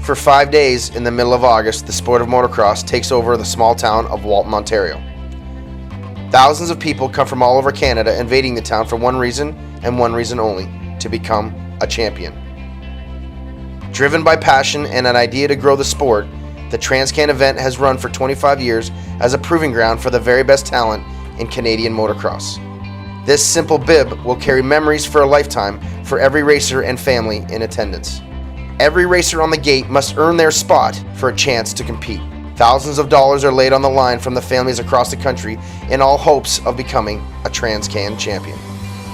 For 5 days in the middle of August, the sport of motocross takes over the small town of Walton, Ontario. Thousands of people come from all over Canada invading the town for one reason and one reason only: to become a champion. Driven by passion and an idea to grow the sport, the TransCan event has run for 25 years as a proving ground for the very best talent in Canadian motocross. This simple bib will carry memories for a lifetime for every racer and family in attendance. Every racer on the gate must earn their spot for a chance to compete. Thousands of dollars are laid on the line from the families across the country in all hopes of becoming a TransCan champion.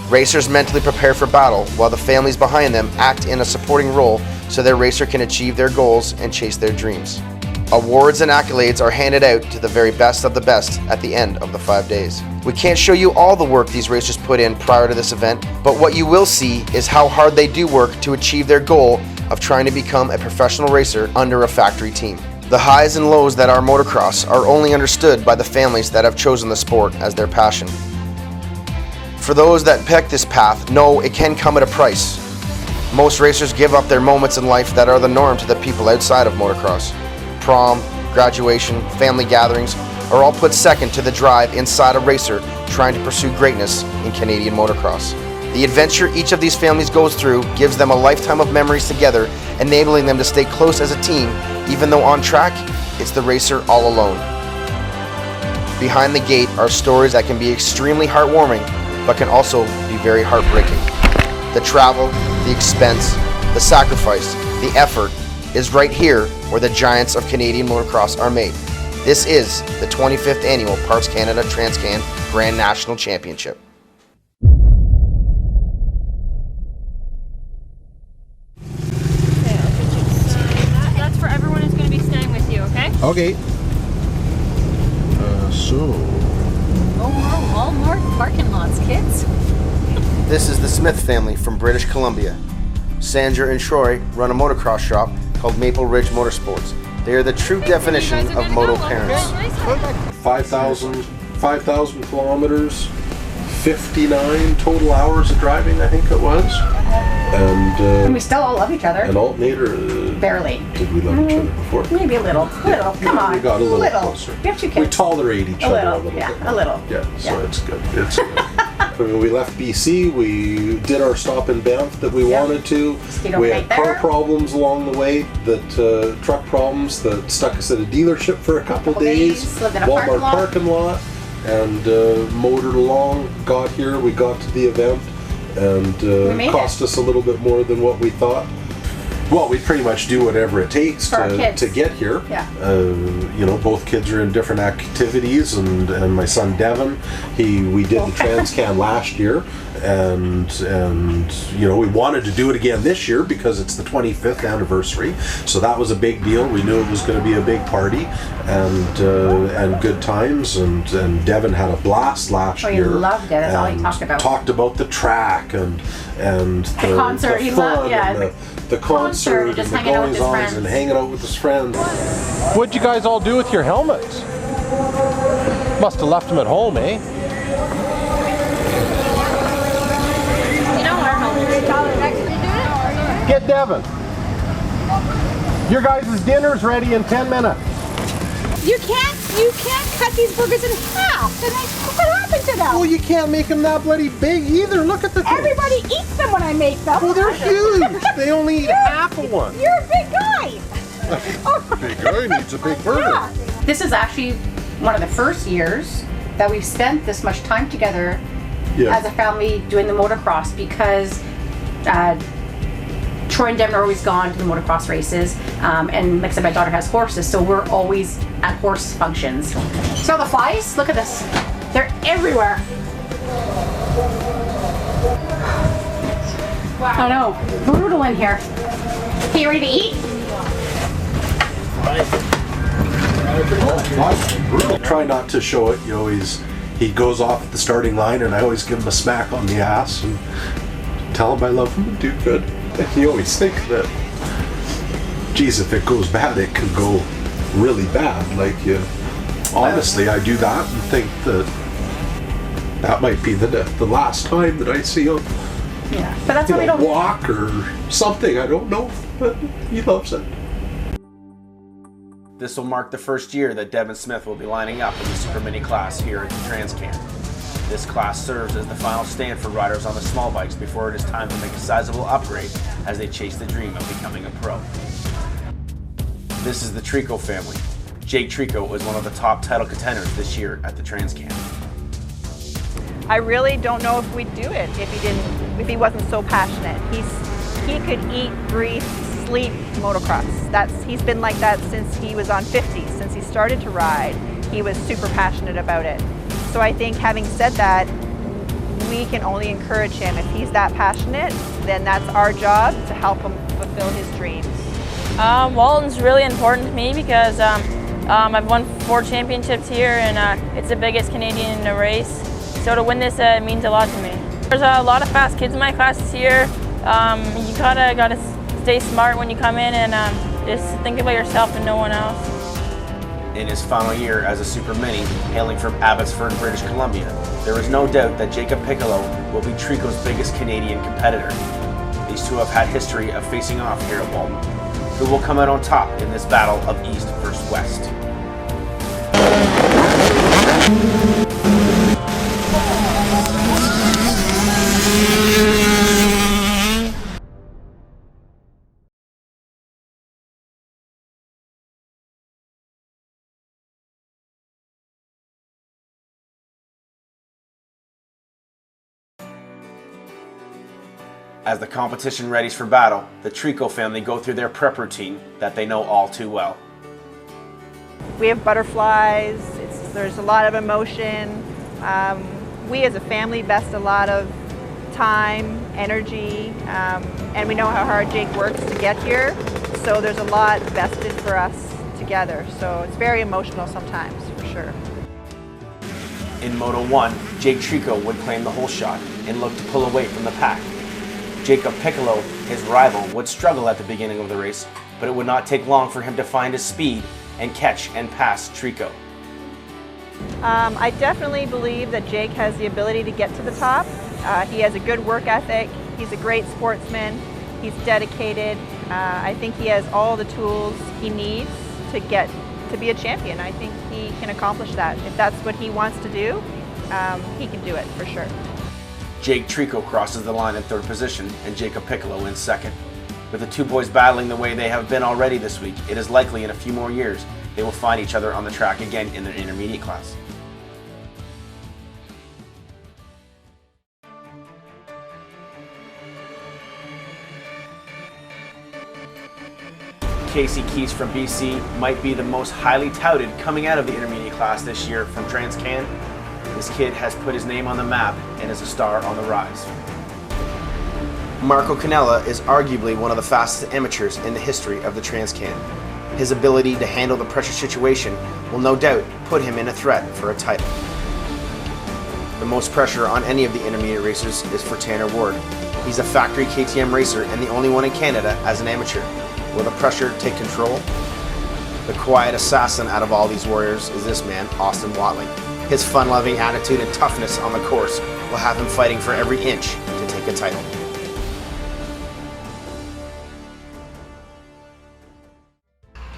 Racers mentally prepare for battle while the families behind them act in a supporting role so their racer can achieve their goals and chase their dreams. Awards and accolades are handed out to the very best of the best at the end of the 5 days. We can't show you all the work these racers put in prior to this event, but what you will see is how hard they do work to achieve their goal of trying to become a professional racer under a factory team. The highs and lows that are motocross are only understood by the families that have chosen the sport as their passion. For those that pick this path, know it can come at a price. Most racers give up their moments in life that are the norm to the people outside of motocross. Prom, graduation, family gatherings are all put second to the drive inside a racer trying to pursue greatness in Canadian motocross. The adventure each of these families goes through gives them a lifetime of memories together, enabling them to stay close as a team, even though on track, it's the racer all alone. Behind the gate are stories that can be extremely heartwarming, but can also be very heartbreaking. The travel, the expense, the sacrifice, the effort is right here where the giants of Canadian motocross are made. This is the 25th annual Parks Canada TransCan Grand National Championship. That's for everyone who's going to be staying with you, okay? Okay. All more parking lots, kids. This is the Smith family from British Columbia. Sandra and Troy run a motocross shop called Maple Ridge Motorsports. They are the true definition of moto parents. 5,000 kilometers, 59 total hours of driving, I think it was. And we still all love each other. And alternator. Barely. Did we love each other before? Maybe a little. Come on. We got a little closer. We have 2 kids. We tolerate each other a little bit. A little. Yeah, so it's good. It's good. When we left BC, we did our stop in Banff that we wanted to. We had car problems along the way, truck problems that stuck us at a dealership for a couple days. Lived in a Walmart parking lot, and motored along. Got here, we got to the event, and cost us a little bit more than what we thought. Well, we pretty much do whatever it takes to get here. Yeah. Both kids are in different activities, and my son Devin, we did the TransCan last year, and we wanted to do it again this year because it's the 25th anniversary. So that was a big deal. We knew it was going to be a big party and good times, and Devin had a blast last year. He loved it. That's all he talked about. Talked about the track and the concert. He loved, the concert and just the hanging out with his goings-ons friends. and hanging out with his friends. What'd you guys all do with your helmets? Must have left them at home, eh? You know our helmets. Get Devin. Your guys' dinner's ready in 10 minutes. You can't cut these burgers in half. What happened to them? Well, you can't make them that bloody big either. Look at the thing. Everybody eats them when I make them. Well, they're huge. They only eat half of one. You're a big guy. Big guy needs a big burger. Yeah. This is actually one of the first years that we've spent this much time together as a family doing the motocross, because Troy and Devin are always gone to the motocross races, and like I said, my daughter has horses, so we're always at horse functions. So the flies, look at this. They're everywhere. I know, brutal in here. Okay, you ready to eat? Try not to show it. He goes off at the starting line, and I always give him a smack on the ass and tell him I love him and do good. And you always think that, geez, if it goes bad, it could go really bad. Honestly, I do that and think that might be the last time that I see him. Yeah, but that's why we don't walk or something. I don't know, but he loves it. This will mark the first year that Devin Smith will be lining up in the Super Mini class here at the Transcan. This class serves as the final stand for riders on the small bikes before it is time to make a sizable upgrade as they chase the dream of becoming a pro. This is the Trico family. Jake Trico is one of the top title contenders this year at the Transcan. I really don't know if we'd do it if he wasn't so passionate. He could eat, breathe, sleep motocross. He's been like that since he was on 50, since he started to ride. He was super passionate about it. So I think, having said that, we can only encourage him. If he's that passionate, then that's our job to help him fulfill his dreams. Walton's really important to me because I've won 4 championships here, and it's the biggest Canadian race. So to win this means a lot to me. There's a lot of fast kids in my class this year. You gotta stay smart when you come in and just think about yourself and no one else. In his final year as a Super Mini, hailing from Abbotsford, British Columbia, there is no doubt that Jacob Piccolo will be Trico's biggest Canadian competitor. These two have had history of facing off here at Walton. Who will come out on top in this battle of East versus West? As the competition readies for battle, the Trico family go through their prep routine that they know all too well. We have butterflies, there's a lot of emotion. We as a family invest a lot of time, energy, and we know how hard Jake works to get here, so there's a lot vested for us together. So it's very emotional sometimes, for sure. In Moto 1, Jake Trico would claim the whole shot and look to pull away from the pack. Jacob Piccolo, his rival, would struggle at the beginning of the race, but it would not take long for him to find his speed and catch and pass Trico. I definitely believe that Jake has the ability to get to the top. He has a good work ethic, he's a great sportsman, he's dedicated. I think he has all the tools he needs to be a champion. I think he can accomplish that. If that's what he wants to do, he can do it for sure. Jake Trico crosses the line in 3rd position and Jacob Piccolo in 2nd. With the two boys battling the way they have been already this week, it is likely in a few more years they will find each other on the track again in their intermediate class. Casey Keese from BC might be the most highly touted coming out of the intermediate class this year from Transcan. This kid has put his name on the map and is a star on the rise. Marco Canella is arguably one of the fastest amateurs in the history of the Transcan. His ability to handle the pressure situation will no doubt put him in a threat for a title. The most pressure on any of the intermediate racers is for Tanner Ward. He's a factory KTM racer and the only one in Canada as an amateur. Will the pressure take control? The quiet assassin out of all these warriors is this man, Austin Watling. His fun-loving attitude and toughness on the course will have him fighting for every inch to take a title.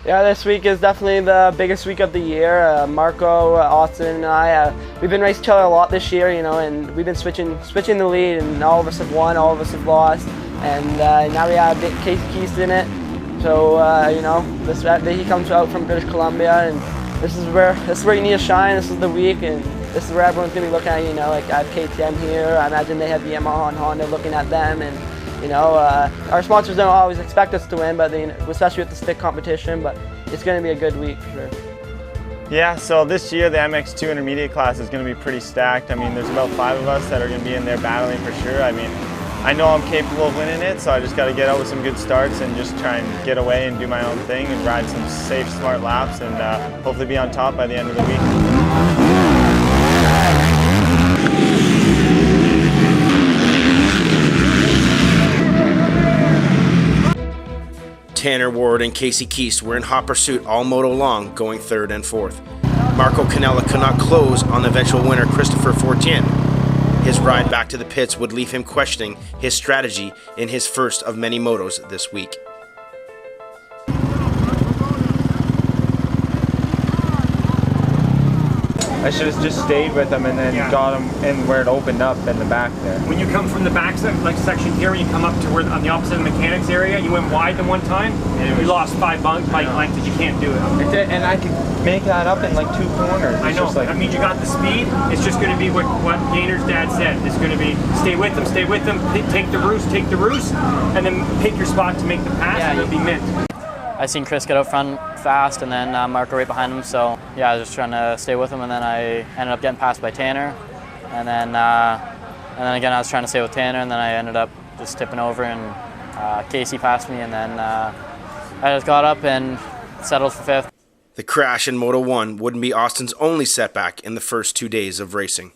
Yeah, this week is definitely the biggest week of the year. Marco, Austin, and I, we've been racing each other a lot this year, you know, and we've been switching the lead, and all of us have won, all of us have lost, and now we have Casey Keese in it. So you know, he comes out from British Columbia, and this is where you need to shine. This is the week, and this is where everyone's gonna be looking at. You know, like I have KTM here. I imagine they have Yamaha and Honda looking at them, and you know, our sponsors don't always expect us to win, but they, especially with the stick competition. But it's gonna be a good week for sure. Yeah, so this year the MX2 intermediate class is going to be pretty stacked. I mean, there's about 5 of us that are going to be in there battling for sure. I mean, I know I'm capable of winning it, so I just got to get out with some good starts and just try and get away and do my own thing and ride some safe, smart laps and hopefully be on top by the end of the week. Tanner Ward and Casey Keese were in hot pursuit all moto long, going 3rd and 4th. Marco Canella could not close on the eventual winner, Christopher Fortin. His ride back to the pits would leave him questioning his strategy in his first of many motos this week. I should have just stayed with him and then got him in where it opened up in the back there. When you come from the back section here, when you come up to where on the opposite of the mechanics area, you went wide the one time, you lost 5 bike lengths because you can't do it. And I could make that up in like 2 corners. I know. That means you got the speed. It's just going to be what Gainer's dad said. It's going to be stay with them, take the roost, and then pick your spot to make the pass, and it'll be mint. I seen Chris get out front fast, and then Marco right behind him. So yeah, I was just trying to stay with him, and then I ended up getting passed by Tanner, and then again I was trying to stay with Tanner, and then I ended up just tipping over, and Casey passed me, and then I just got up and settled for 5th. The crash in Moto 1 wouldn't be Austin's only setback in the first 2 days of racing.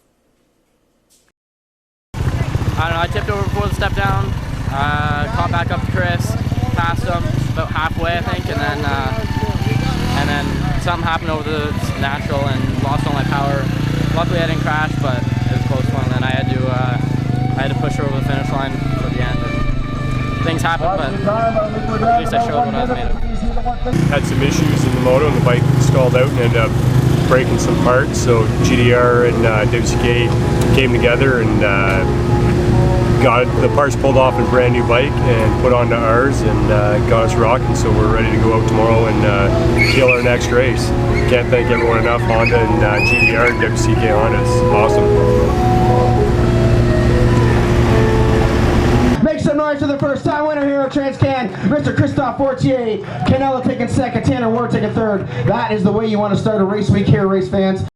I don't know, I tipped over before the step down, caught back up to Chris, passed him about halfway I think, and then something happened over the natural and lost all my power. Luckily I didn't crash, but it was a close one, and then I had to push her over the finish line for the end. And things happened, but at least I showed what I was made of. Had some issues in the moto and the bike stalled out and ended up breaking some parts, so GDR and WCK came together and got the parts pulled off a brand new bike and put onto ours and got us rocking, so we're ready to go out tomorrow and kill our next race. Can't thank everyone enough, Honda and GDR and WCK Honda. It's awesome. Make some noise for the first time winner here at Transcan, Mr. Christophe Fortier. Canella taking second, Tanner Ward taking third. That is the way you want to start a race week here, race fans.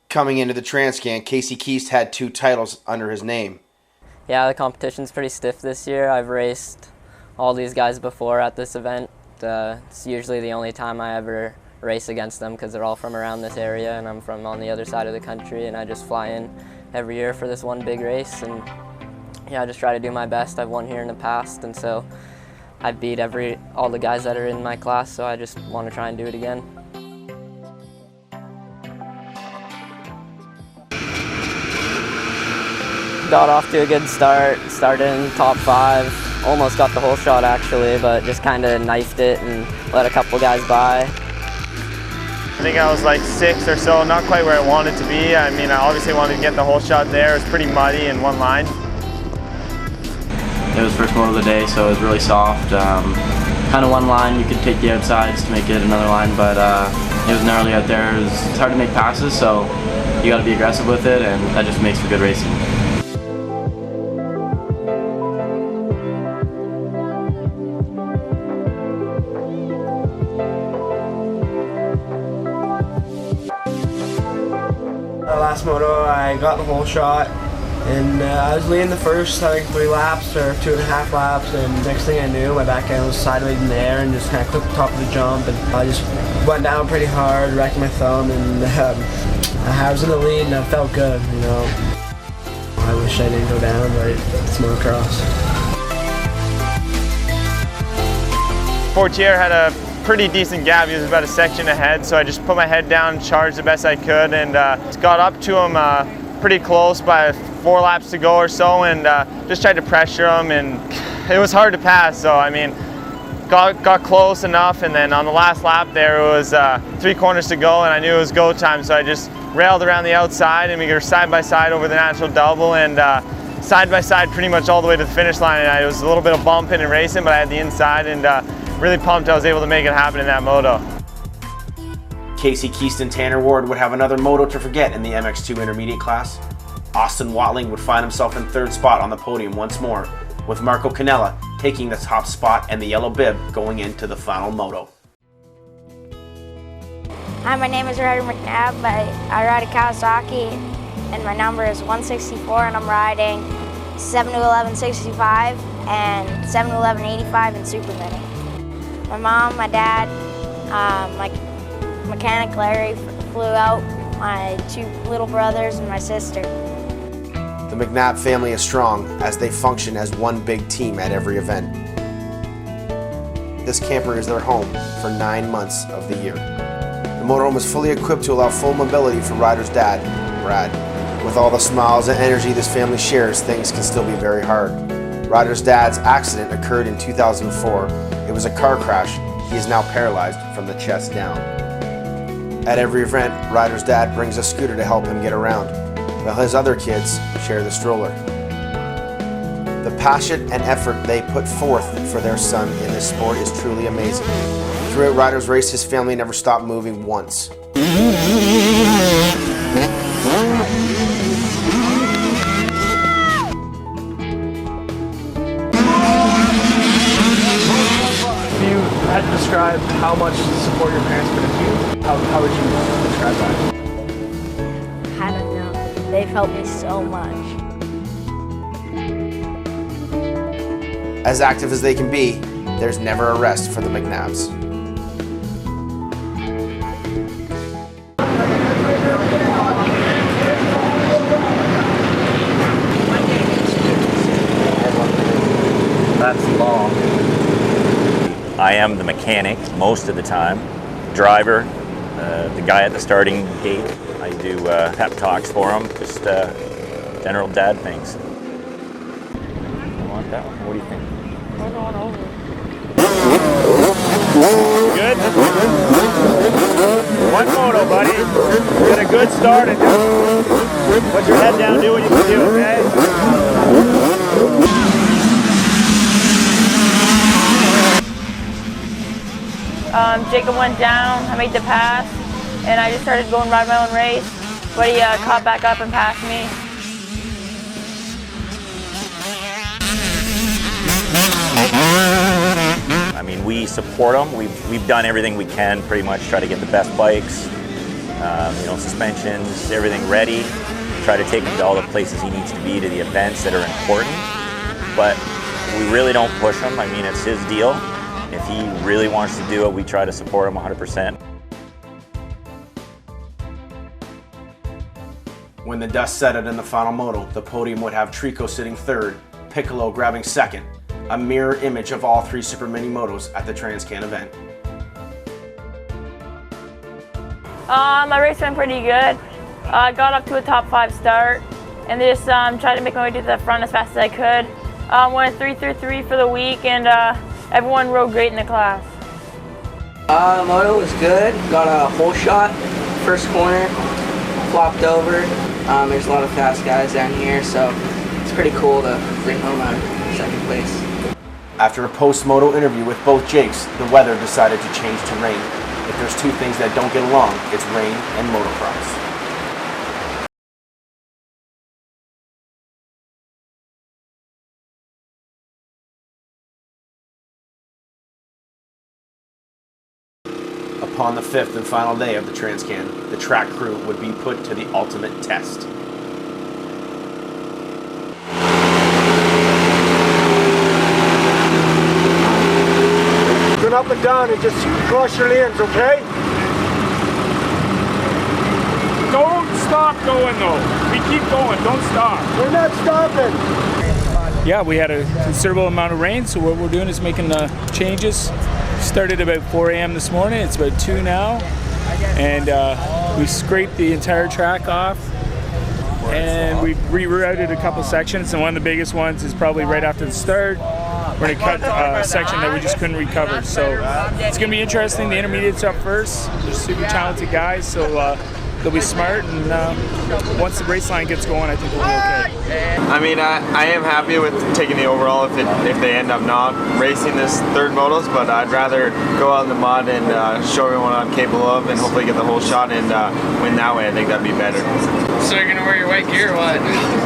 Coming into the Transcan, Casey Keast had 2 titles under his name. Yeah, the competition's pretty stiff this year. I've raced all these guys before at this event. It's usually the only time I ever race against them because they're all from around this area and I'm from on the other side of the country, and I just fly in every year for this one big race, and yeah, I just try to do my best. I've won here in the past, and so I beat all the guys that are in my class, so I just want to try and do it again. Got off to a good start, started in top 5. Almost got the whole shot actually, but just kind of knifed it and let a couple guys by. I think I was like 6th or so, not quite where I wanted to be. I mean, I obviously wanted to get the whole shot there. It was pretty muddy in one line. It was first moto of the day, so it was really soft. Kind of one line, you could take the outsides to make it another line, but it was gnarly out there. It's hard to make passes, so you got to be aggressive with it, and that just makes for good racing. Last moto, I got the whole shot, and I was leading the first, I think 3 laps or 2.5 laps, and next thing I knew, my back end was sideways in the air and just kind of clipped the top of the jump, and I just went down pretty hard, wrecked my thumb, and I was in the lead and I felt good, you know. I wish I didn't go down, but it's motocross. Fortier had a pretty decent gap. He was about a section ahead, so I just put my head down, charged the best I could, and got up to him pretty close by 4 laps to go or so, and just tried to pressure him, and it was hard to pass. So I mean, got close enough, and then on the last lap there it was 3 corners to go, and I knew it was go time, so I just railed around the outside, and we were side by side over the natural double, and side by side pretty much all the way to the finish line. And it was a little bit of bumping and racing, but I had the inside, and really pumped I was able to make it happen in that moto. Casey Keast and Tanner Ward would have another moto to forget in the MX2 intermediate class. Austin Watling would find himself in 3rd spot on the podium once more, with Marco Canella taking the top spot and the yellow bib going into the final moto. Hi, my name is Ryder McNabb. I ride a Kawasaki, and my number is 164, and I'm riding 7-11-65 and 7-11-85 in Super Mini. My mom, my dad, my mechanic Larry flew out, my 2 little brothers, and my sister. The McNabb family is strong as they function as one big team at every event. This camper is their home for 9 months of the year. The motorhome is fully equipped to allow full mobility for Ryder's dad, Brad. With all the smiles and energy this family shares, things can still be very hard. Ryder's dad's accident occurred in 2004. It was a car crash. He is now paralyzed from the chest down. At every event, Ryder's dad brings a scooter to help him get around, while his other kids share the stroller. The passion and effort they put forth for their son in this sport is truly amazing. Throughout Ryder's race, his family never stopped moving once. Had to describe how much support your parents put into you, how would you describe that? I don't know. They've helped me so much. As active as they can be, there's never a rest for the McNabs. That's long. I am the mechanic most of the time, driver, the guy at the starting gate. I do pep talks for him, just general dad things. You want that one? What do you think? Good? One moto, buddy. Get a good start and just put your head down, do what you can do, okay? Jacob went down, I made the pass, and I just started going ride my own race, but he caught back up and passed me. I mean, we support them. We've done everything we can, pretty much try to get the best bikes, you know, suspensions, everything ready. Try to take him to all the places he needs to be, to the events that are important. But we really don't push him. I mean, it's his deal. If he really wants to do it, we try to support him 100%. When the dust settled in the final moto, the podium would have Trico sitting third, Piccolo grabbing second, a mirror image of all three Super Mini motos at the Transcan event. My race went pretty good. I got up to a top 5 start and just tried to make my way to the front as fast as I could. Went 3-3 for the week, and everyone rode great in the class. Moto was good. Got a hole shot, first corner, flopped over. There's a lot of fast guys down here, so it's pretty cool to bring home a second place. After a post-moto interview with both Jakes, the weather decided to change to rain. If there's two things that don't get along, it's rain and motocross. Upon the fifth and final day of the Transcan, the track crew would be put to the ultimate test. Turn up and down and just cross your lanes, okay? Don't stop going though. We keep going, don't stop. We're not stopping. Yeah, we had a considerable amount of rain, so what we're doing is making the changes. Started about 4 a.m. this morning, it's about 2 now, and we scraped the entire track off, and we rerouted a couple sections, and one of the biggest ones is probably right after the start. We're going to cut a section that we just couldn't recover, so it's going to be interesting. The intermediates up first. They're super talented guys, so they'll be smart, and once the race line gets going, I think we'll be okay. I mean, I am happy with taking the overall if they end up not racing this third motos, but I'd rather go out in the mud and show everyone what I'm capable of and hopefully get the whole shot and win that way. I think that'd be better. So you're going to wear your white gear or what?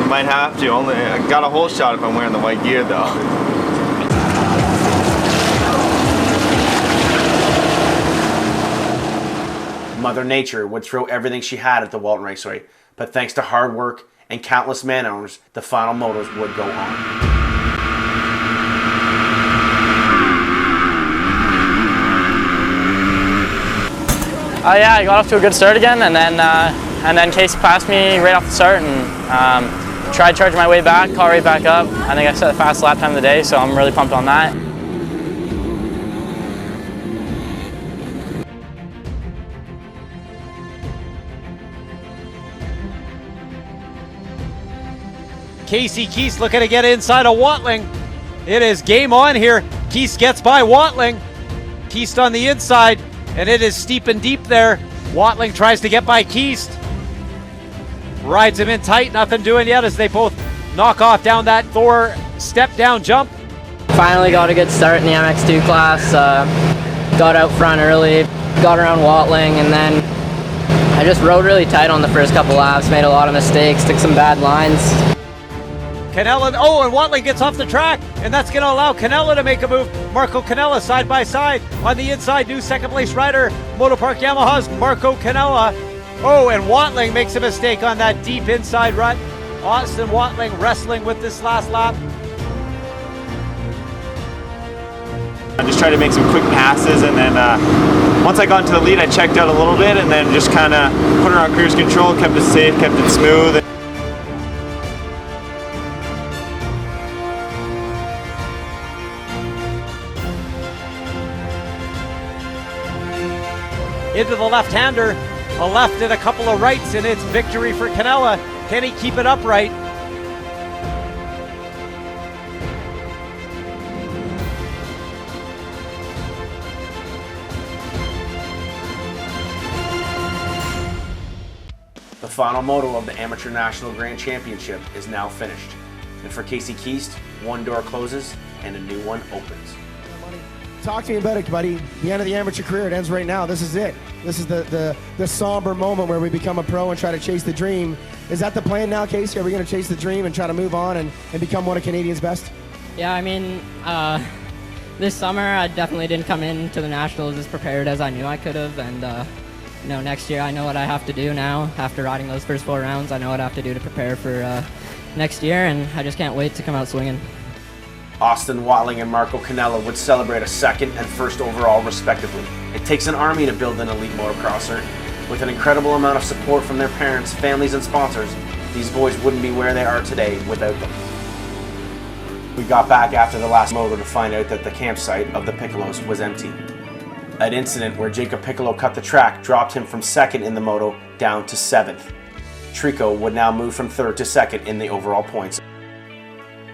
Might have to. I got a whole shot if I'm wearing the white gear though. Mother Nature would throw everything she had at the Walton Raceway, but thanks to hard work and countless man hours, the final motos would go on. Yeah, I got off to a good start again, and then Casey passed me right off the start, and tried charging my way back, caught right back up. I think I set the fastest lap time of the day, so I'm really pumped on that. Casey Keese looking to get inside of Watling. It is game on here. Keast gets by Watling. Keast on the inside, and it is steep and deep there. Watling tries to get by Keast. Rides him in tight, nothing doing yet as they both knock off down that Thor step down jump. Finally got a good start in the MX2 class. Got out front early, got around Watling, and then I just rode really tight on the first couple laps, made a lot of mistakes, took some bad lines. Canella, oh, and Watling gets off the track, and that's going to allow Canella to make a move. Marco Canella side by side on the inside, new second place rider, Motopark Yamaha's Marco Canella. Oh, and Watling makes a mistake on that deep inside rut. Austin Watling wrestling with this last lap. I just tried to make some quick passes, and then once I got into the lead, I checked out a little bit, and then just kind of put her on cruise control, kept it safe, kept it smooth. Into the left-hander, a left and a couple of rights, and it's victory for Canella. Can he keep it upright? The final moto of the Amateur National Grand Championship is now finished. And for Casey Keast, one door closes and a new one opens. Talk to me about it, buddy. The end of the amateur career, it ends right now. This is it. This is the somber moment where we become a pro and try to chase the dream. Is that the plan now, Casey? Are we going to chase the dream and try to move on and become one of Canadians' best? Yeah, I mean, this summer I definitely didn't come into the Nationals as prepared as I knew I could have, and you know, next year I know what I have to do now. After riding those first 4 rounds, I know what I have to do to prepare for next year, and I just can't wait to come out swinging. Austin Watling and Marco Canella would celebrate a second and first overall respectively. It takes an army to build an elite motocrosser. With an incredible amount of support from their parents, families, and sponsors, these boys wouldn't be where they are today without them. We got back after the last moto to find out that the campsite of the Piccolos was empty. An incident where Jacob Piccolo cut the track dropped him from second in the moto down to 7th. Trico would now move from 3rd to 2nd in the overall points.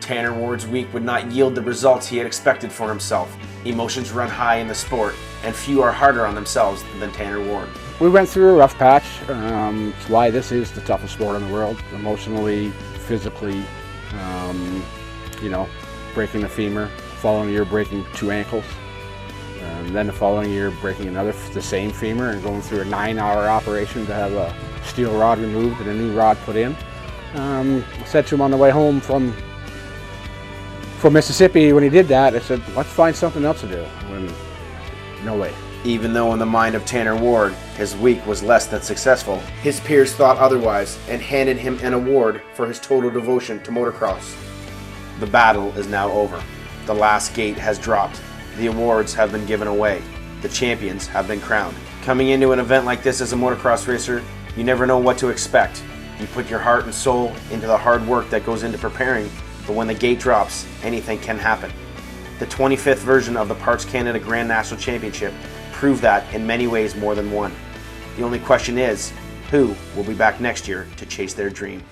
Tanner Ward's week would not yield the results he had expected for himself. Emotions run high in the sport, and few are harder on themselves than Tanner Ward. We went through a rough patch. It's why this is the toughest sport in the world. Emotionally, physically, you know, breaking the femur, following year breaking 2 ankles, and then the following year breaking the same femur and going through a 9-hour operation to have a steel rod removed and a new rod put in. I said to him on the way home from Mississippi when he did that, I said, let's find something else to do. And no way. Even though in the mind of Tanner Ward, his week was less than successful, his peers thought otherwise and handed him an award for his total devotion to motocross. The battle is now over. The last gate has dropped. The awards have been given away. The champions have been crowned. Coming into an event like this as a motocross racer, you never know what to expect. You put your heart and soul into the hard work that goes into preparing, but when the gate drops, anything can happen. The 25th version of the Parts Canada Grand National Championship proved that in many ways more than one. The only question is, who will be back next year to chase their dream?